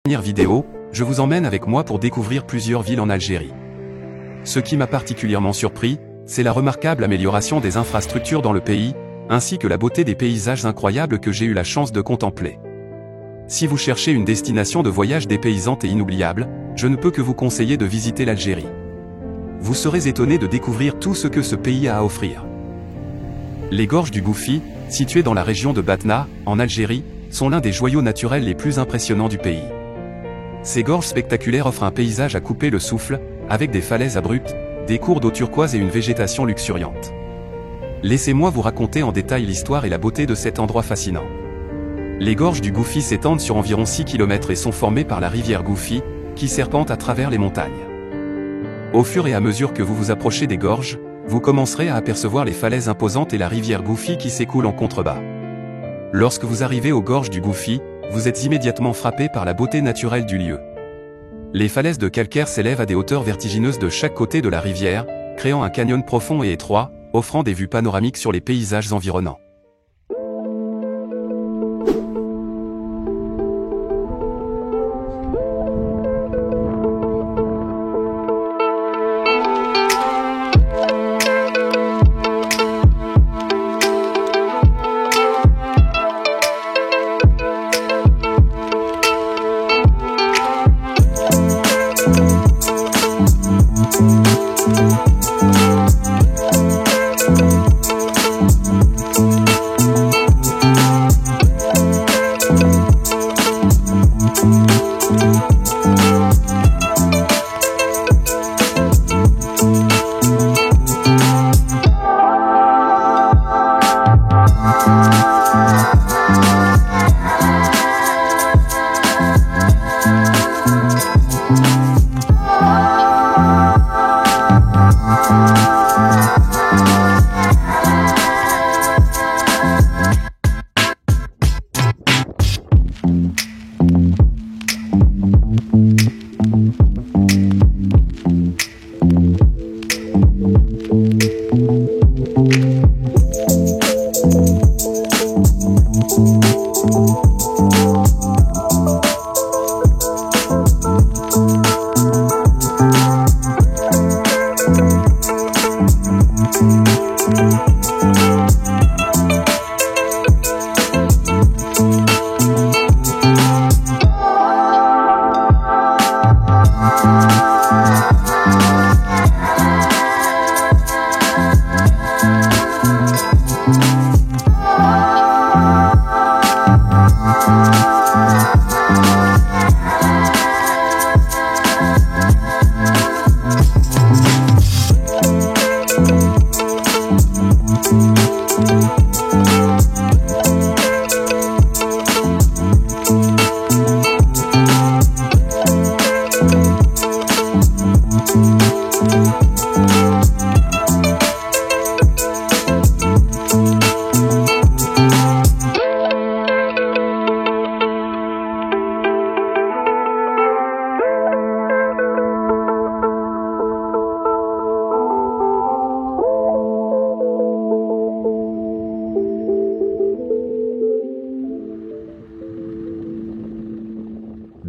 Dernière vidéo, je vous emmène avec moi pour découvrir plusieurs villes en Algérie. Ce qui m'a particulièrement surpris, c'est la remarquable amélioration des infrastructures dans le pays, ainsi que la beauté des paysages incroyables que j'ai eu la chance de contempler. Si vous cherchez une destination de voyage dépaysante et inoubliable, je ne peux que vous conseiller de visiter l'Algérie. Vous serez étonné de découvrir tout ce que ce pays a à offrir. Les gorges du Goufi, situées dans la région de Batna, en Algérie, sont l'un des joyaux naturels les plus impressionnants du pays. Ces gorges spectaculaires offrent un paysage à couper le souffle, avec des falaises abruptes, des cours d'eau turquoise et une végétation luxuriante. Laissez-moi vous raconter en détail l'histoire et la beauté de cet endroit fascinant. Les gorges du Goufi s'étendent sur environ 6 km et sont formées par la rivière Goufi, qui serpente à travers les montagnes. Au fur et à mesure que vous vous approchez des gorges, vous commencerez à apercevoir les falaises imposantes et la rivière Goufi qui s'écoule en contrebas. Lorsque vous arrivez aux gorges du Goufi, vous êtes immédiatement frappé par la beauté naturelle du lieu. Les falaises de calcaire s'élèvent à des hauteurs vertigineuses de chaque côté de la rivière, créant un canyon profond et étroit, offrant des vues panoramiques sur les paysages environnants.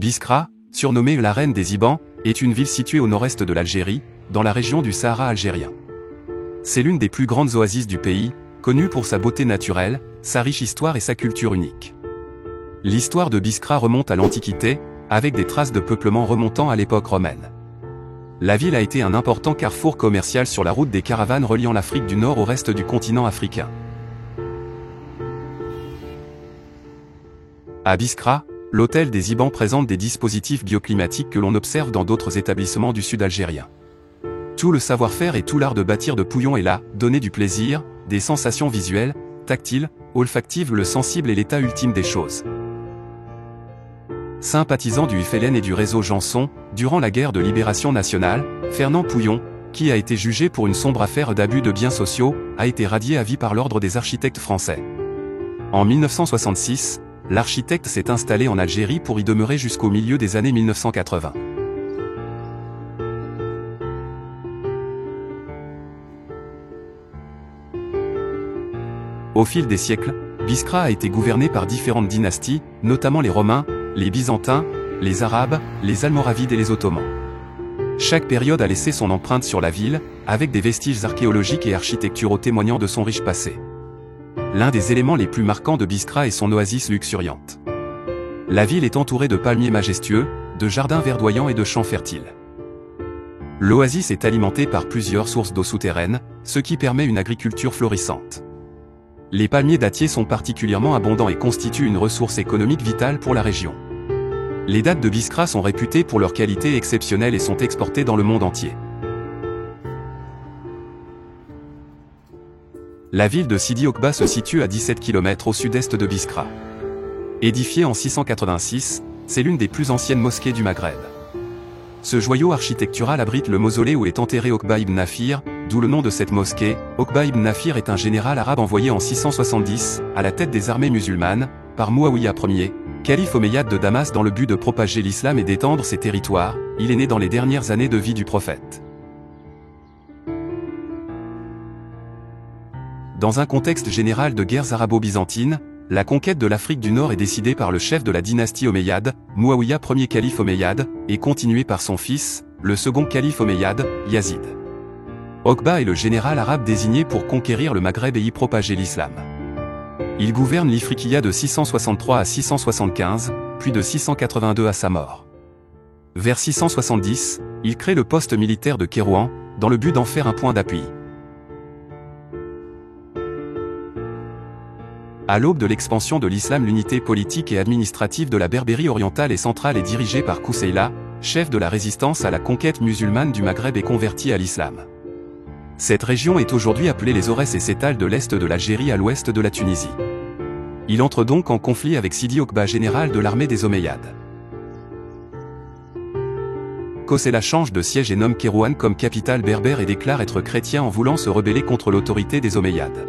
Biskra, surnommée la reine des Ibans, est une ville située au nord-est de l'Algérie, dans la région du Sahara algérien. C'est l'une des plus grandes oasis du pays, connue pour sa beauté naturelle, sa riche histoire et sa culture unique. L'histoire de Biskra remonte à l'Antiquité, avec des traces de peuplement remontant à l'époque romaine. La ville a été un important carrefour commercial sur la route des caravanes reliant l'Afrique du Nord au reste du continent africain. À Biskra, l'hôtel des Ibans présente des dispositifs bioclimatiques que l'on observe dans d'autres établissements du sud algérien. Tout le savoir-faire et tout l'art de bâtir de Pouillon est là, donner du plaisir, des sensations visuelles, tactiles, olfactives, le sensible et l'état ultime des choses. Sympathisant du FLN et du réseau Janson, durant la guerre de libération nationale, Fernand Pouillon, qui a été jugé pour une sombre affaire d'abus de biens sociaux, a été radié à vie par l'ordre des architectes français. En 1966, l'architecte s'est installé en Algérie pour y demeurer jusqu'au milieu des années 1980. Au fil des siècles, Biskra a été gouverné par différentes dynasties, notamment les Romains, les Byzantins, les Arabes, les Almoravides et les Ottomans. Chaque période a laissé son empreinte sur la ville, avec des vestiges archéologiques et architecturaux témoignant de son riche passé. L'un des éléments les plus marquants de Biskra est son oasis luxuriante. La ville est entourée de palmiers majestueux, de jardins verdoyants et de champs fertiles. L'oasis est alimentée par plusieurs sources d'eau souterraines, ce qui permet une agriculture florissante. Les palmiers dattiers sont particulièrement abondants et constituent une ressource économique vitale pour la région. Les dattes de Biskra sont réputées pour leur qualité exceptionnelle et sont exportées dans le monde entier. La ville de Sidi Oqba se situe à 17 km au sud-est de Biskra. Édifiée en 686, c'est l'une des plus anciennes mosquées du Maghreb. Ce joyau architectural abrite le mausolée où est enterré Oqba ibn Nafir, d'où le nom de cette mosquée. Oqba ibn Nafir est un général arabe envoyé en 670, à la tête des armées musulmanes, par Muawiyah Ier, calife omeyyade de Damas dans le but de propager l'islam et d'étendre ses territoires. Il est né dans les dernières années de vie du prophète. Dans un contexte général de guerres arabo-byzantines, la conquête de l'Afrique du Nord est décidée par le chef de la dynastie omeyyade, Muawiyah Ier calife omeyyade, et continuée par son fils, le second calife omeyyade, Yazid. Oqba est le général arabe désigné pour conquérir le Maghreb et y propager l'islam. Il gouverne l'Ifriqiya de 663 à 675, puis de 682 à sa mort. Vers 670, il crée le poste militaire de Kérouan, dans le but d'en faire un point d'appui. À l'aube de l'expansion de l'islam, l'unité politique et administrative de la Berbérie orientale et centrale est dirigée par Kousseïla, chef de la résistance à la conquête musulmane du Maghreb et converti à l'islam. Cette région est aujourd'hui appelée les Aurès et s'étale de l'est de l'Algérie à l'ouest de la Tunisie. Il entre donc en conflit avec Sidi Oqba, général de l'armée des Omeyyades. Kousseïla change de siège et nomme Kérouan comme capitale berbère et déclare être chrétien en voulant se rebeller contre l'autorité des Omeyyades.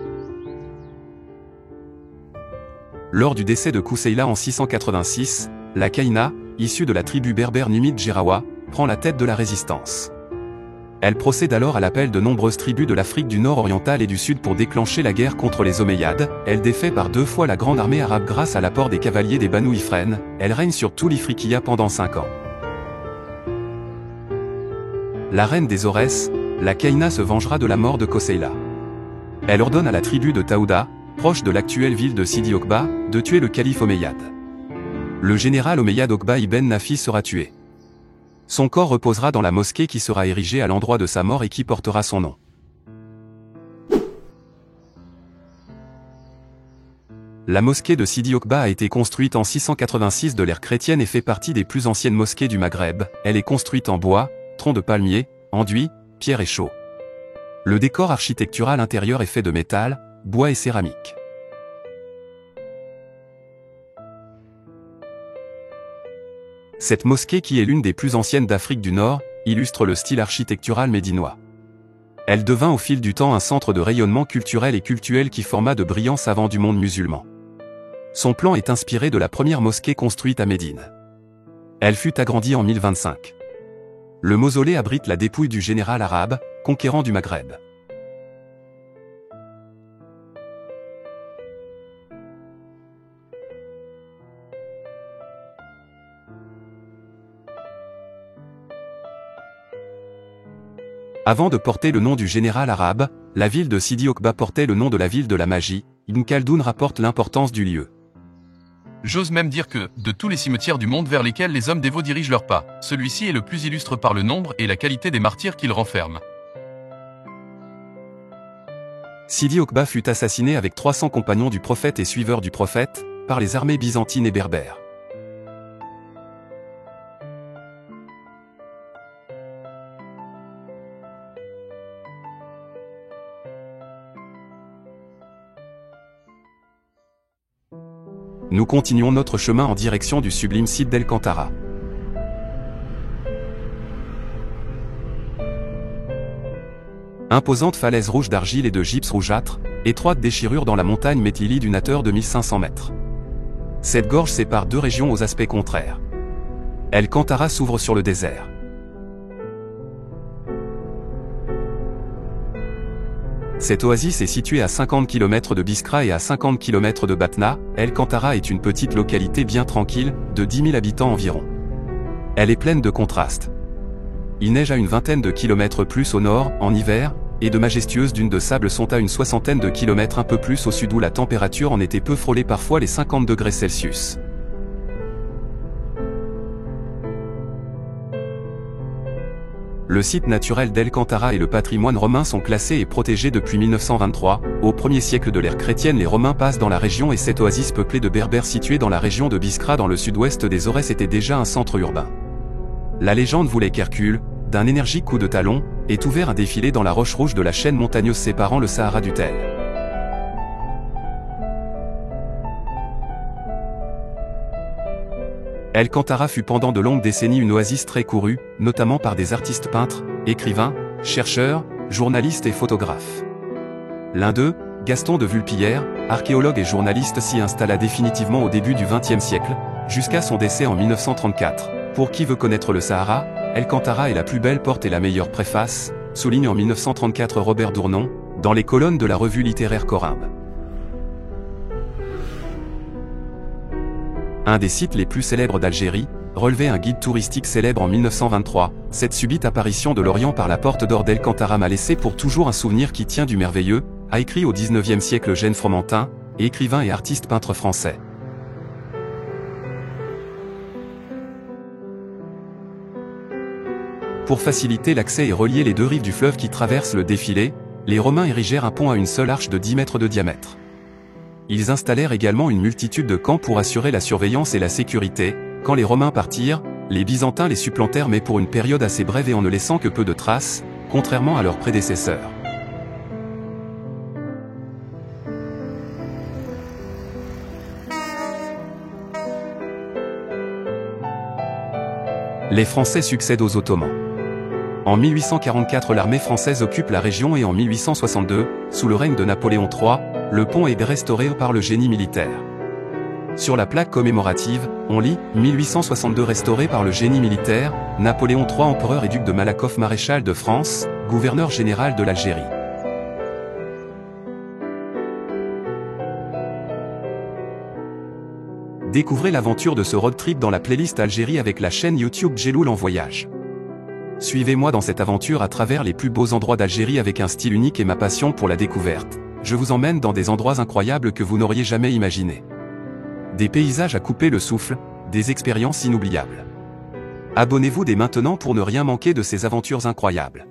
Lors du décès de Kousseïla en 686, la Kaïna, issue de la tribu berbère numide Jerawa, prend la tête de la résistance. Elle procède alors à l'appel de nombreuses tribus de l'Afrique du Nord orientale et du Sud pour déclencher la guerre contre les Omeyyades. Elle défait par 2 fois la grande armée arabe grâce à l'apport des cavaliers des Banu Ifren. Elle règne sur tout l'Ifriqiya pendant 5 ans. La reine des Aurès, la Kaïna, se vengera de la mort de Kousseïla. Elle ordonne à la tribu de Taouda, proche de l'actuelle ville de Sidi Oqba, de tuer le calife omeyyade. Le général omeyyade Oqba ibn Nafi sera tué. Son corps reposera dans la mosquée qui sera érigée à l'endroit de sa mort et qui portera son nom. La mosquée de Sidi Oqba a été construite en 686 de l'ère chrétienne et fait partie des plus anciennes mosquées du Maghreb. Elle est construite en bois, troncs de palmier, enduit, pierre et chaux. Le décor architectural intérieur est fait de métal, bois et céramique. Cette mosquée, qui est l'une des plus anciennes d'Afrique du Nord, illustre le style architectural médinois. Elle devint au fil du temps un centre de rayonnement culturel et cultuel qui forma de brillants savants du monde musulman. Son plan est inspiré de la première mosquée construite à Médine. Elle fut agrandie en 1025. Le mausolée abrite la dépouille du général arabe, conquérant du Maghreb. Avant de porter le nom du général arabe, la ville de Sidi Oqba portait le nom de la ville de la magie. Ibn Khaldoun rapporte l'importance du lieu. J'ose même dire que, de tous les cimetières du monde vers lesquels les hommes dévots dirigent leurs pas, celui-ci est le plus illustre par le nombre et la qualité des martyrs qu'il renferme. Sidi Oqba fut assassiné avec 300 compagnons du prophète et suiveurs du prophète, par les armées byzantines et berbères. Nous continuons notre chemin en direction du sublime site d'El Kantara. Imposante falaise rouge d'argile et de gypse rougeâtre, étroite déchirure dans la montagne Metlili d'une hauteur de 1500 mètres. Cette gorge sépare 2 régions aux aspects contraires. El Kantara s'ouvre sur le désert. Cette oasis est située à 50 km de Biskra et à 50 km de Batna. El Kantara est une petite localité bien tranquille, de 10 000 habitants environ. Elle est pleine de contrastes. Il neige à une vingtaine de kilomètres plus au nord, en hiver, et de majestueuses dunes de sable sont à une soixantaine de kilomètres un peu plus au sud où la température en été peut frôler parfois les 50 degrés Celsius. Le site naturel d'El-Kantara et le patrimoine romain sont classés et protégés depuis 1923. Au 1er siècle de l'ère chrétienne, les Romains passent dans la région et cette oasis peuplée de Berbères située dans la région de Biskra dans le sud-ouest des Aurès était déjà un centre urbain. La légende voulait qu'Hercule, d'un énergique coup de talon, ait ouvert un défilé dans la roche rouge de la chaîne montagneuse séparant le Sahara du Tel. El-Kantara fut pendant de longues décennies une oasis très courue, notamment par des artistes peintres, écrivains, chercheurs, journalistes et photographes. L'un d'eux, Gaston de Vulpillère, archéologue et journaliste s'y installa définitivement au début du XXe siècle, jusqu'à son décès en 1934. Pour qui veut connaître le Sahara, El-Kantara est la plus belle porte et la meilleure préface, souligne en 1934 Robert Dournon, dans les colonnes de la revue littéraire Corymbe. Un des sites les plus célèbres d'Algérie, relevait un guide touristique célèbre en 1923, cette subite apparition de l'Orient par la porte d'or d'El-Kantara m'a laissé pour toujours un souvenir qui tient du merveilleux, a écrit au XIXe siècle Eugène Fromentin, écrivain et artiste peintre français. Pour faciliter l'accès et relier les deux rives du fleuve qui traversent le défilé, les Romains érigèrent un pont à une seule arche de 10 mètres de diamètre. Ils installèrent également une multitude de camps pour assurer la surveillance et la sécurité. Quand les Romains partirent, les Byzantins les supplantèrent mais pour une période assez brève et en ne laissant que peu de traces, contrairement à leurs prédécesseurs. Les Français succèdent aux Ottomans. En 1844 l'armée française occupe la région et en 1862, sous le règne de Napoléon III, le pont est restauré par le génie militaire. Sur la plaque commémorative, on lit « 1862 restauré par le génie militaire, Napoléon III empereur et duc de Malakoff maréchal de France, gouverneur général de l'Algérie ». Découvrez l'aventure de ce road trip dans la playlist Algérie avec la chaîne YouTube Djeloul en voyage. Suivez-moi dans cette aventure à travers les plus beaux endroits d'Algérie avec un style unique et ma passion pour la découverte. Je vous emmène dans des endroits incroyables que vous n'auriez jamais imaginés. Des paysages à couper le souffle, des expériences inoubliables. Abonnez-vous dès maintenant pour ne rien manquer de ces aventures incroyables.